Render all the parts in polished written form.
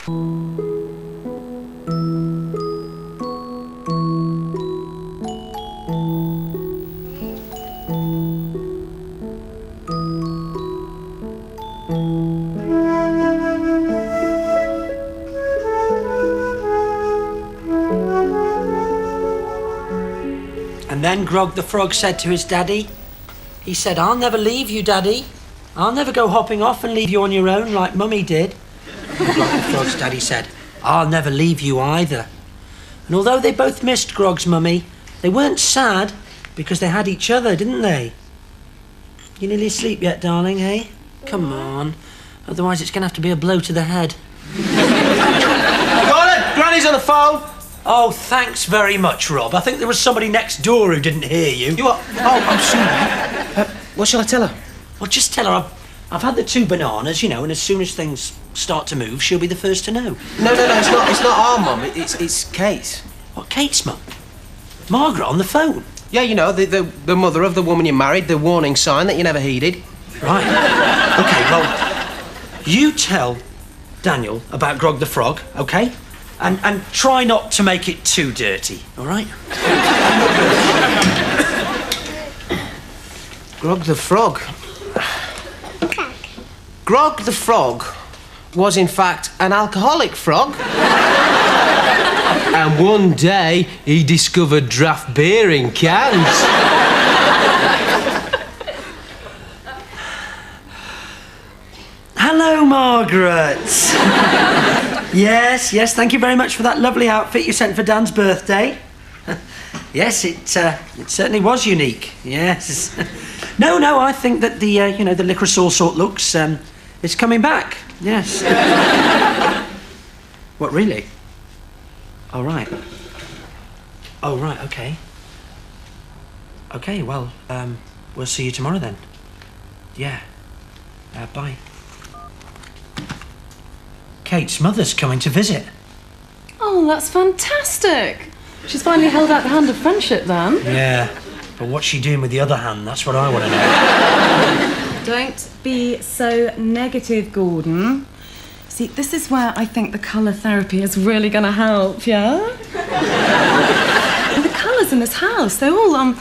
And then Grog the Frog said to his daddy, he said, "I'll never leave you, Daddy. I'll never go hopping off and leave you on your own like Mummy did." And Grog the Frog's daddy said, "I'll never leave you either." And although they both missed Grog's mummy, they weren't sad because they had each other, didn't they? You nearly asleep yet, darling, hey? Come on. Otherwise it's going to have to be a blow to the head. Got it! Granny's on the phone! Oh, thanks very much, Rob. I think there was somebody next door who didn't hear you. You what? Oh, I'm sorry. What shall I tell her? Well, just tell her I've had the 2 bananas, you know, and as soon as things start to move, she'll be the first to know. No, it's not our mum. It's Kate's. What, Kate's mum? Margaret on the phone? Yeah, you know, the mother of the woman you married, the warning sign that you never heeded. Right. OK, well, you tell Daniel about Grog the Frog, OK? And try not to make it too dirty, all right? Grog the Frog. Grog the Frog was, in fact, an alcoholic frog. And one day, he discovered draft beer in cans. Hello, Margaret. Yes, thank you very much for that lovely outfit you sent for Dan's birthday. Yes, it certainly was unique, yes. No, I think that the licorice all sort looks, is coming back, yes. What, really? Oh, right. Oh, right, OK. OK, well, we'll see you tomorrow then. Yeah. Bye. Kate's mother's coming to visit. Oh, that's fantastic. She's finally held out the hand of friendship, then. Yeah, but what's she doing with the other hand? That's what I want to know. Don't be so negative, Gordon. See, this is where I think the colour therapy is really going to help, yeah? And the colours in this house, they all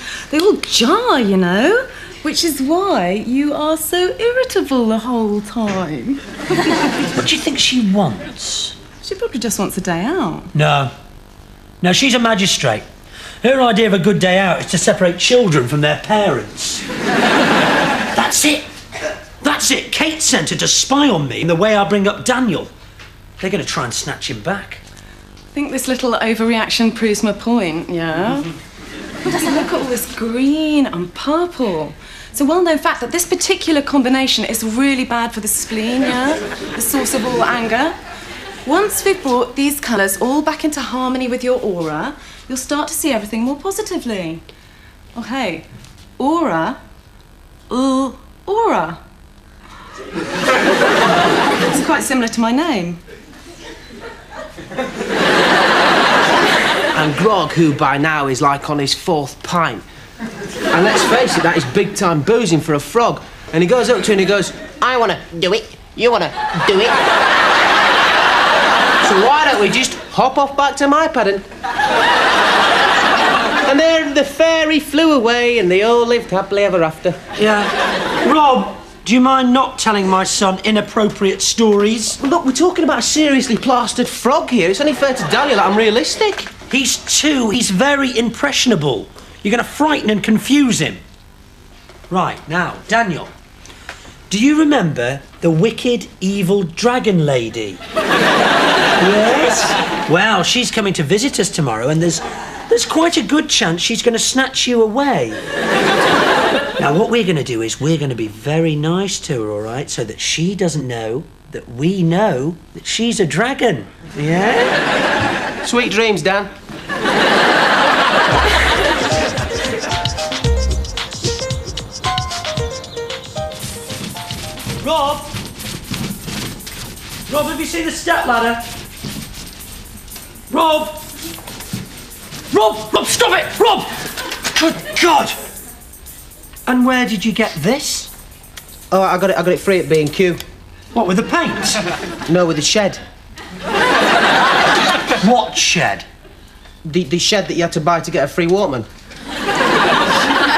jar, you know? Which is why you are so irritable the whole time. What do you think she wants? She probably just wants a day out. No, she's a magistrate. Her idea of a good day out is to separate children from their parents. That's it. Kate sent her to spy on me in the way I bring up Daniel. They're going to try and snatch him back. I think this little overreaction proves my point, yeah? Just look at all this green and purple. It's a well-known fact that this particular combination is really bad for the spleen, yeah? The source of all anger. Once we've brought these colours all back into harmony with your aura, you'll start to see everything more positively. Oh, hey, aura. Aura. It's quite similar to my name. And Grog, who by now is like on his 4th pint. And let's face it, that is big-time boozing for a frog. And he goes up to her and he goes, "I want to do it, you want to do it. So why don't we just hop off back to my pattern?" And there the fairy flew away and they all lived happily ever after. Yeah. Rob, do you mind not telling my son inappropriate stories? Well, look, we're talking about a seriously plastered frog here. It's only fair to Daniel that I'm realistic. He's 2. He's very impressionable. You're going to frighten and confuse him. Right, now, Daniel, do you remember the wicked, evil dragon lady? Yes? Well, she's coming to visit us tomorrow, and there's quite a good chance she's going to snatch you away. Now, what we're going to do is we're going to be very nice to her, all right, so that she doesn't know that we know that she's a dragon. Yeah? Sweet dreams, Dan. Rob, have you seen the step ladder? Rob, stop it! Rob! Good God! And where did you get this? Oh, I got it free at B&Q. What, with the paint? No, with the shed. What shed? The shed that you had to buy to get a free Walkman.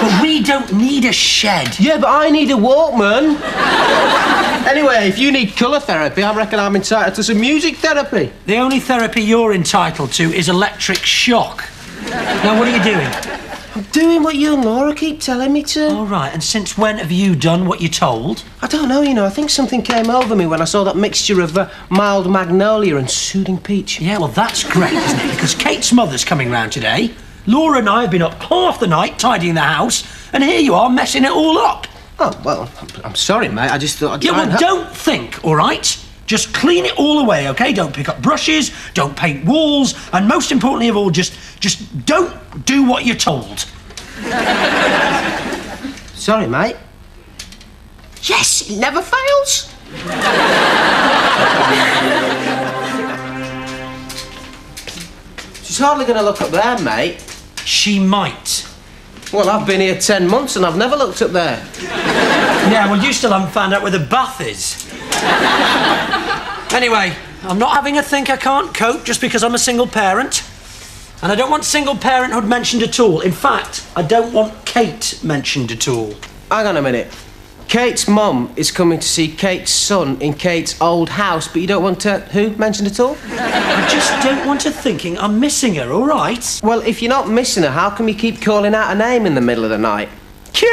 But we don't need a shed. Yeah, but I need a Walkman. Anyway, if you need colour therapy, I reckon I'm entitled to some music therapy. The only therapy you're entitled to is electric shock. Now, what are you doing? I'm doing what you and Laura keep telling me to. All right, and since when have you done what you're told? I don't know, you know, I think something came over me when I saw that mixture of mild magnolia and soothing peach. Yeah, well, that's great, isn't it? Because Kate's mother's coming round today. Laura and I have been up half the night tidying the house, and here you are messing it all up. Oh, well, I'm sorry, mate. I just thought I'd Yeah, try well, and don't think, all right? Just clean it all away, OK? Don't pick up brushes, don't paint walls, and most importantly of all, just don't do what you're told. Sorry, mate. Yes, it never fails. She's hardly going to look up there, mate. She might. Well, I've been here 10 months and I've never looked up there. Yeah, well, you still haven't found out where the bath is. Anyway, I'm not having a think I can't cope just because I'm a single parent. And I don't want single parenthood mentioned at all. In fact, I don't want Kate mentioned at all. Hang on a minute. Kate's mum is coming to see Kate's son in Kate's old house, but you don't want who mentioned at all? I just don't want her thinking I'm missing her, all right? Well, if you're not missing her, how come you keep calling out her name in the middle of the night? Kate!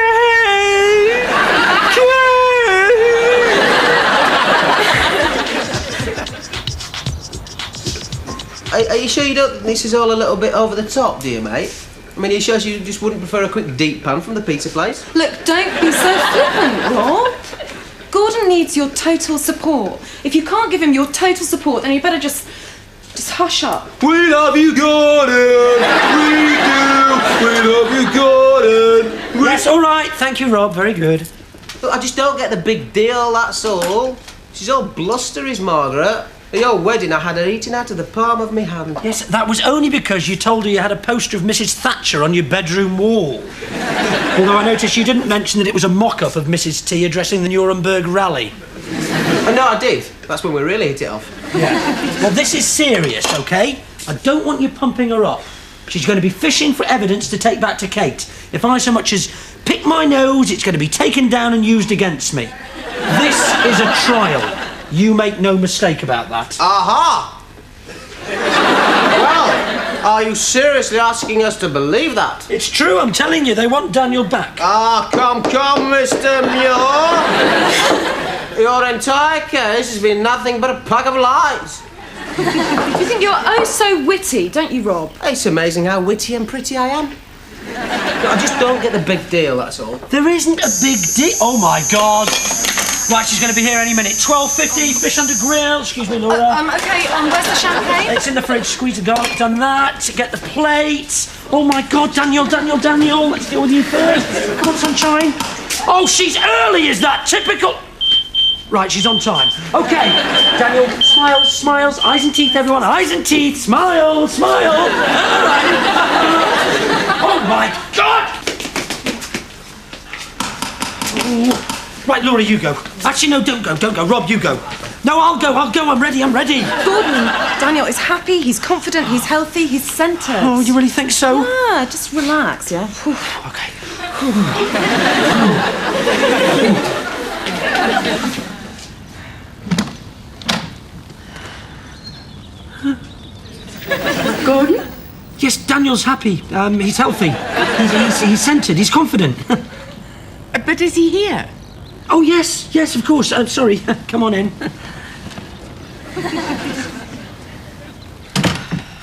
Are you sure you don't think this is all a little bit over the top, do you, mate? I mean, are you sure you just wouldn't prefer a quick deep pan from the pizza place? Look, don't be so flippant, Rob. Gordon needs your total support. If you can't give him your total support, then you better just hush up. We love you, Gordon. We do. We love you, Gordon. Yes, all right. Thank you, Rob. Very good. Look, I just don't get the big deal, that's all. She's all blustery, is Margaret. At your wedding, I had her eating out of the palm of my hand. Yes, that was only because you told her you had a poster of Mrs. Thatcher on your bedroom wall. Although I noticed you didn't mention that it was a mock-up of Mrs. T addressing the Nuremberg rally. Oh, no, I did. That's when we really hit it off. Yeah. Well, this is serious, OK? I don't want you pumping her up. She's going to be fishing for evidence to take back to Kate. If I so much as pick my nose, it's going to be taken down and used against me. This is a trial. You make no mistake about that. Aha! Well, are you seriously asking us to believe that? It's true, I'm telling you, they want Daniel back. Ah, come, Mr. Muir. Your entire case has been nothing but a pack of lies. You think you're oh so witty, don't you, Rob? It's amazing how witty and pretty I am. I just don't get the big deal, that's all. There isn't a big deal. Oh, my God. Right, she's going to be here any minute. 12:50, fish under grill. Excuse me, Laura. OK, where's the champagne? It's in the fridge. Squeeze the garlic. Done that. Get the plates. Oh, my God, Daniel. Let's deal with you first. Come on, sunshine. Oh, she's early. Is that typical? Right, she's on time. OK, Daniel, smiles. Eyes and teeth, everyone. Eyes and teeth. Smile. All right. Oh, my God. Ooh. Right, Laura, you go. Actually, no, don't go. Rob, you go. No, I'll go. I'm ready. Gordon, Daniel is happy, he's confident, he's healthy, he's centred. Oh, you really think so? Yeah, just relax, yeah? OK. Gordon? Yes, Daniel's happy. He's healthy. He's centred. He's confident. But is he here? Oh, yes, of course. Sorry. Come on in.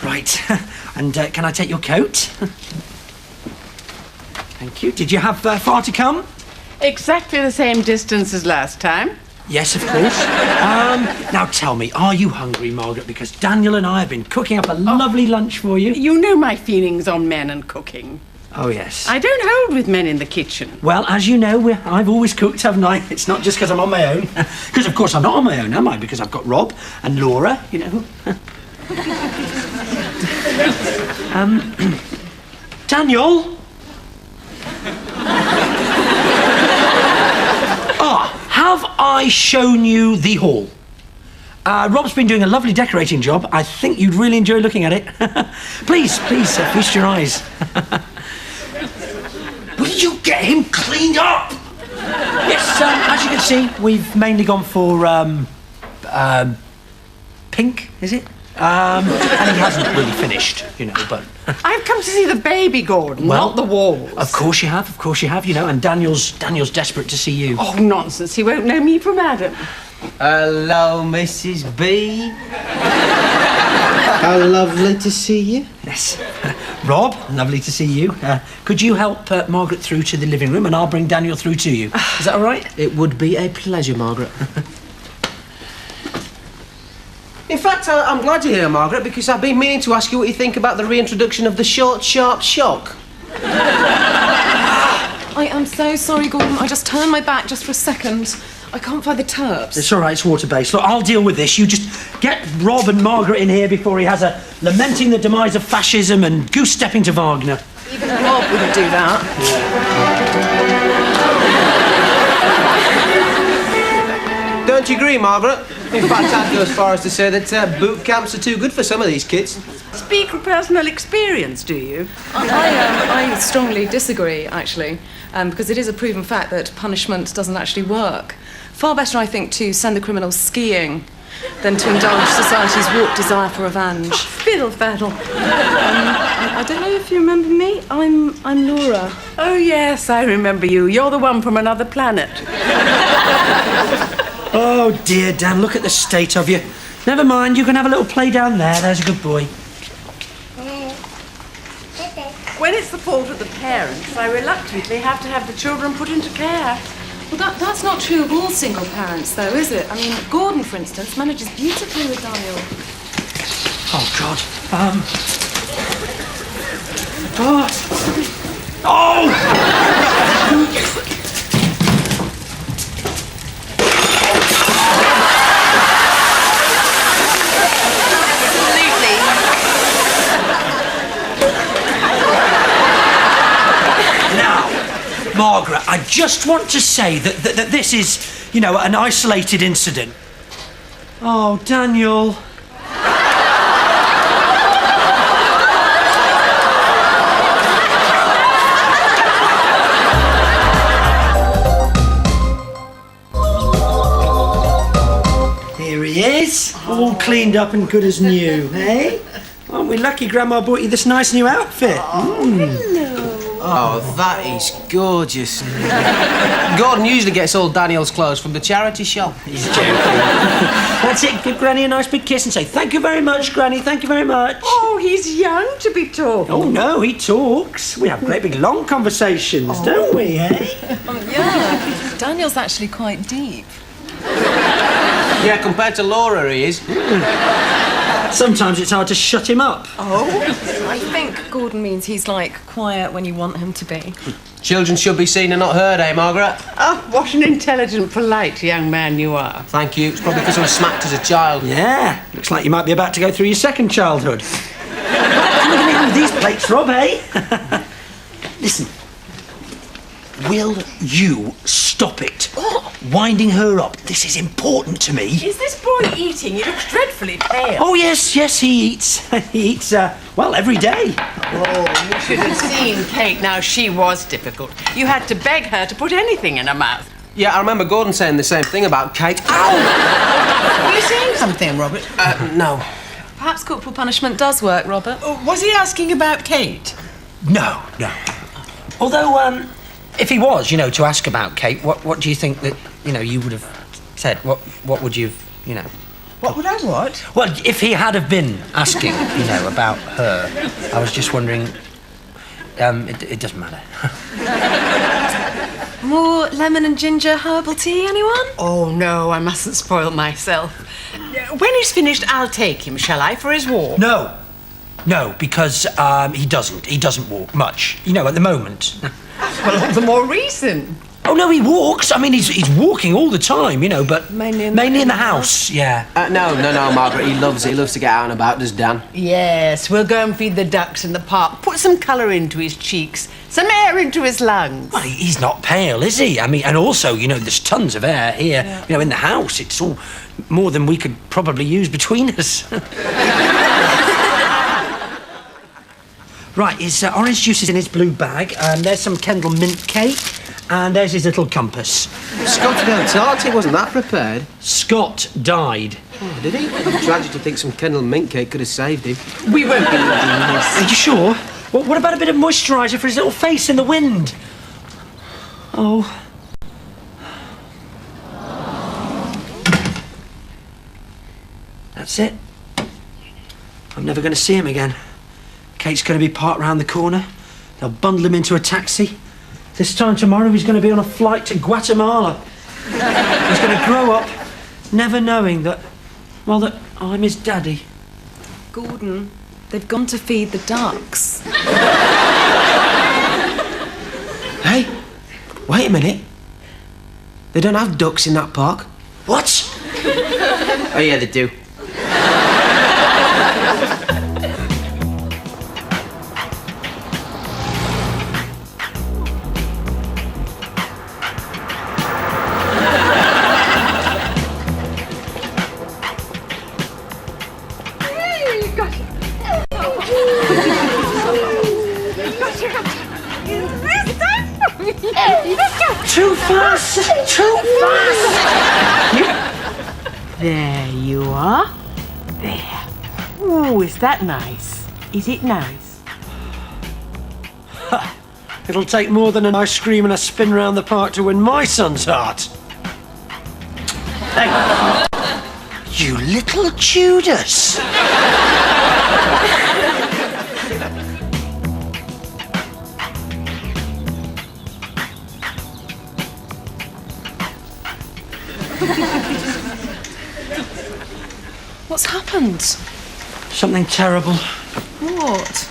Right. And can I take your coat? Thank you. Did you have far to come? Exactly the same distance as last time. Yes, of course. Now tell me, are you hungry, Margaret? Because Daniel and I have been cooking up a lovely lunch for you. You know my feelings on men and cooking. Oh, yes. I don't hold with men in the kitchen. Well, as you know, I've always cooked, haven't I? It's not just because I'm on my own. Because, of course, I'm not on my own, am I? Because I've got Rob and Laura, you know. Daniel? Have I shown you the hall? Rob's been doing a lovely decorating job. I think you'd really enjoy looking at it. Please, feast your eyes. Will you get him cleaned up? Yes, as you can see, we've mainly gone for, pink, is it? And he hasn't really finished, but... I've come to see the baby, Gordon, Well, not the walls. Of course you have, and Daniel's desperate to see you. Oh, nonsense. He won't know me from Adam. Hello, Mrs. B. How lovely to see you. Yes. Rob, lovely to see you. Could you help Margaret through to the living room and I'll bring Daniel through to you? Is that all right? It would be a pleasure, Margaret. In fact, I'm glad you're here, Margaret, because I've been meaning to ask you what you think about the reintroduction of the short, sharp shock. I am so sorry, Gordon. I just turned my back just for a second. I can't find the terps. It's all right, it's water-based. Look, I'll deal with this. You just get Rob and Margaret in here before he has a lamenting the demise of fascism and goose-stepping to Wagner. Even Rob wouldn't do that. Don't you agree, Margaret? In fact, I'd go as far as to say that boot camps are too good for some of these kids. Speak from personal experience, do you? I strongly disagree, actually, because it is a proven fact that punishment doesn't actually work. Far better, I think, to send the criminals skiing than to indulge society's warped desire for revenge. Oh, fiddle faddle. I don't know if you remember me. I'm Laura. Oh, yes, I remember you. You're the one from another planet. Oh, dear, Dan, look at the state of you. Never mind, you can have a little play down there. There's a good boy. When it's the fault of the parents, I reluctantly have to have the children put into care. Well, that's not true of all single parents, though, is it? I mean, Gordon, for instance, manages beautifully with Daniel. Oh, God. Oh! Margaret, I just want to say that this is, an isolated incident. Oh, Daniel. Here he is, all cleaned up and good as new, eh? Aren't we lucky Grandma bought you this nice new outfit? Oh, that is gorgeous. Gordon usually gets all Daniel's clothes from the charity shop. He's joking. That's it, give Granny a nice big kiss and say, thank you very much, Granny, thank you very much. Oh, he's young to be talking. Oh, no, he talks. We have great big long conversations, don't we, eh? Yeah, Daniel's actually quite deep. Yeah, compared to Laura, he is. Sometimes it's hard to shut him up. Oh? I think Gordon means he's, quiet when you want him to be. Children should be seen and not heard, eh, Margaret? Oh, what an intelligent, polite young man you are. Thank you. It's probably because I was smacked as a child. Yeah, looks like you might be about to go through your second childhood. Come and get me with these plates, Rob, eh? Listen, will you stop it? Winding her up. This is important to me. Is this boy eating? He looks dreadfully pale. Oh, yes, he eats. He eats, every day. Oh, you should have seen Kate. Now, she was difficult. You had to beg her to put anything in her mouth. Yeah, I remember Gordon saying the same thing about Kate. Ow! Were you saying something, Robert? No. Perhaps corporal punishment does work, Robert. Was he asking about Kate? No. Although, if he was, to ask about Kate, what do you think that, you would have said? What would you have, What would I what? Well, if he had have been asking, about her, I was just wondering, it doesn't matter. More lemon and ginger herbal tea, anyone? Oh, no, I mustn't spoil myself. When he's finished, I'll take him, shall I, for his walk? No, because he doesn't walk much, at the moment. Well, all the more reason. Oh, no, he walks. I mean, he's walking all the time, but mainly in the house, yeah. No, Margaret, he loves it. He loves to get out and about, does Dan? Yes, we'll go and feed the ducks in the park. Put some colour into his cheeks. Some air into his lungs. Well, he's not pale, is he? I mean, and also, you know, there's tons of air here, you know, in the house. It's all more than we could probably use between us. Right, his orange juice is in his blue bag, and there's some Kendal mint cake, and there's his little compass. Scott had tart, he wasn't that prepared. Scott died. Oh, did he? Tragic to think some Kendal mint cake could have saved him. We won't be needing this. Are you sure? Well, what about a bit of moisturiser for his little face in the wind? Oh. That's it. I'm never going to see him again. Kate's going to be parked round the corner. They'll bundle him into a taxi. This time tomorrow he's going to be on a flight to Guatemala. He's going to grow up never knowing that, well, that I'm his daddy. Gordon, they've gone to feed the ducks. Hey, wait a minute. They don't have ducks in that park. What? Oh, yeah, they do. Too fast! Too fast! There you are. There. Oh, is that nice? Is it nice? It'll take more than an ice cream and a spin round the park to win my son's heart. Hey. You little Judas! What's happened? Something terrible. What?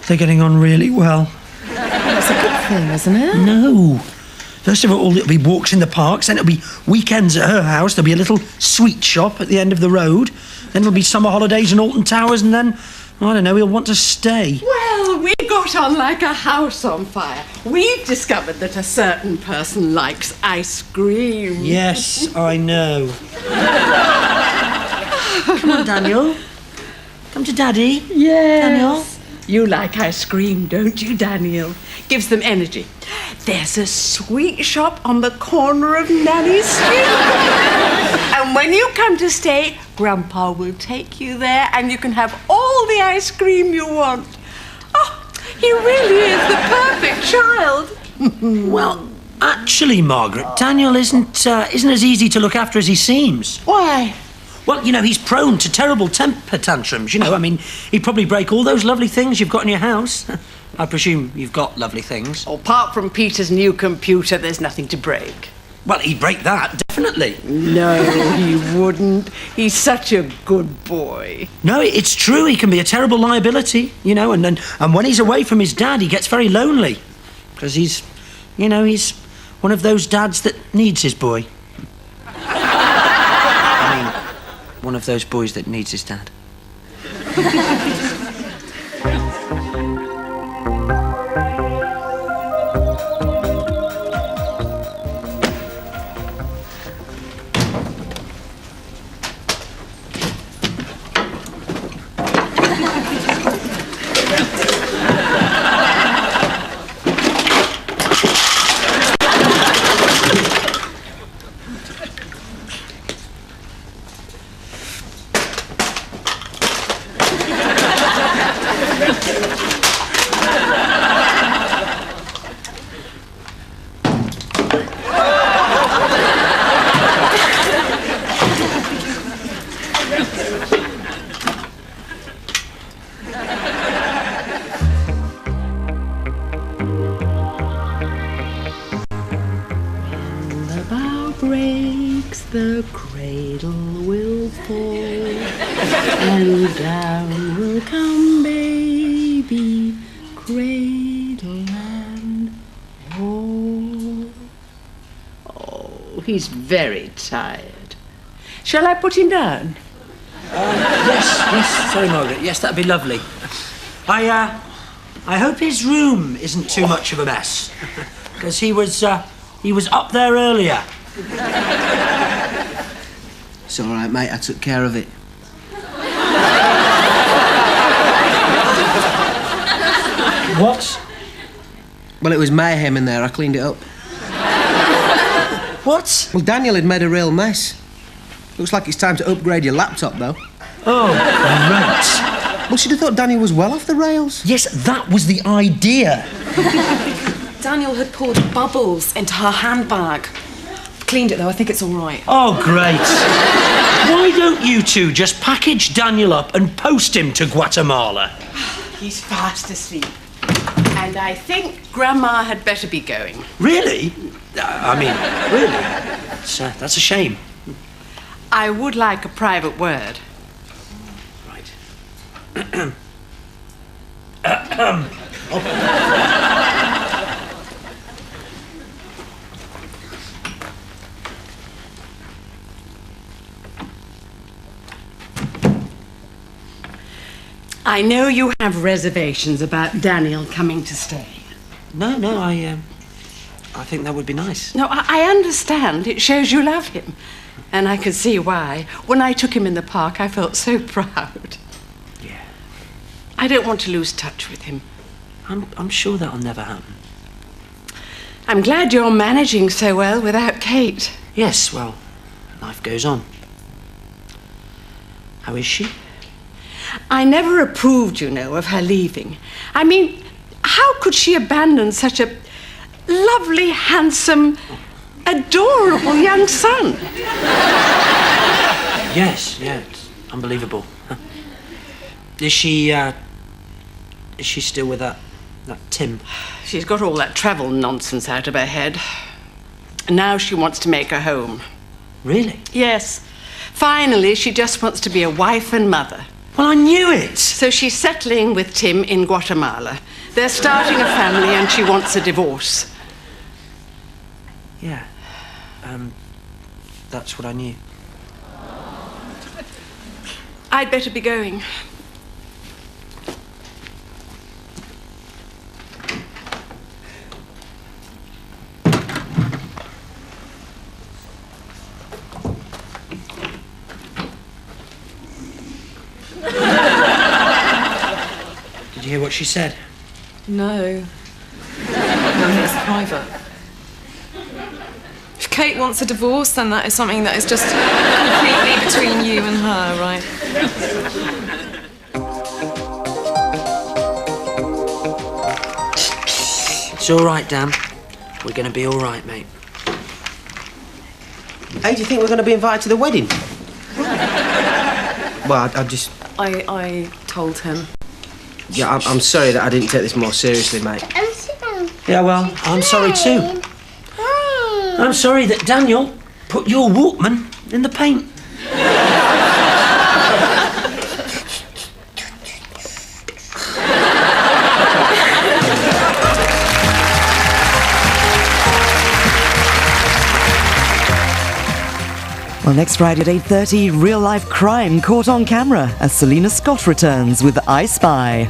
They're getting on really well. That's a good thing, isn't it? No. First of all, it'll be walks in the parks, then it'll be weekends at her house, there'll be a little sweet shop at the end of the road, then there'll be summer holidays in Alton Towers, and then, I don't know, he'll want to stay. Well, we got on like a house on fire. We've discovered that a certain person likes ice cream. Yes, I know. Come on, Daniel. Come to Daddy. Yes. Daniel. You like ice cream, don't you, Daniel? Gives them energy. There's a sweet shop on the corner of Nanny Street. And when you come to stay, Grandpa will take you there and you can have all the ice cream you want. Oh, he really is the perfect child. Well, actually, Margaret, Daniel isn't as easy to look after as he seems. Why? Well, you know, he's prone to terrible temper tantrums, you know. I mean, he'd probably break all those lovely things you've got in your house. I presume you've got lovely things. Apart from Peter's new computer, there's nothing to break. Well, he'd break that, definitely. No, he wouldn't. He's such a good boy. No, it's true, he can be a terrible liability, you know, and when he's away from his dad, he gets very lonely. Because he's one of those dads that needs his boy. One of those boys that needs his dad. Breaks, the cradle will fall, and down will come baby, cradle and all. Oh, he's very tired. Shall I put him down? Yes, sorry, Margaret. Yes, that'd be lovely. I I hope his room isn't too much of a mess. Because he was up there earlier. It's all right, mate. I took care of it. What? Well, it was mayhem in there. I cleaned it up. What? Well, Daniel had made a real mess. Looks like it's time to upgrade your laptop, though. Oh, great. Well, she'd have thought Daniel was well off the rails. Yes, that was the idea. Daniel had poured bubbles into her handbag. Cleaned it, though. I think it's all right. Oh, great. Why don't you two just package Daniel up and post him to Guatemala? He's fast asleep. And I think Grandma had better be going. Really? Really? That's a shame. I would like a private word. Right. I know you have reservations about Daniel coming to stay. No, I think that would be nice. No, I understand. It shows you love him. And I can see why. When I took him in the park, I felt so proud. Yeah. I don't want to lose touch with him. I'm sure that'll never happen. I'm glad you're managing so well without Kate. Yes, well, life goes on. How is she? I never approved, you know, of her leaving. I mean, how could she abandon such a lovely, handsome, adorable young son? Yes, it's unbelievable. Is she still with that Tim? She's got all that travel nonsense out of her head. And now she wants to make a home. Really? Yes. Finally, she just wants to be a wife and mother. Well, I knew it. So she's settling with Tim in Guatemala. They're starting a family and she wants a divorce. Yeah. That's what I knew. I'd better be going. Did you hear what she said? No. No, it's private. If Kate wants a divorce, then that is something that is just completely between you and her, right? It's all right, Dan. We're going to be all right, mate. Hey, do you think we're going to be invited to the wedding? Well, I just... I told him. Yeah, I'm sorry that I didn't take this more seriously, mate. Yeah, well, I'm sorry too. I'm sorry that Daniel put your Walkman in the paint. Well, next Friday at 8:30, real-life crime caught on camera as Selena Scott returns with I Spy.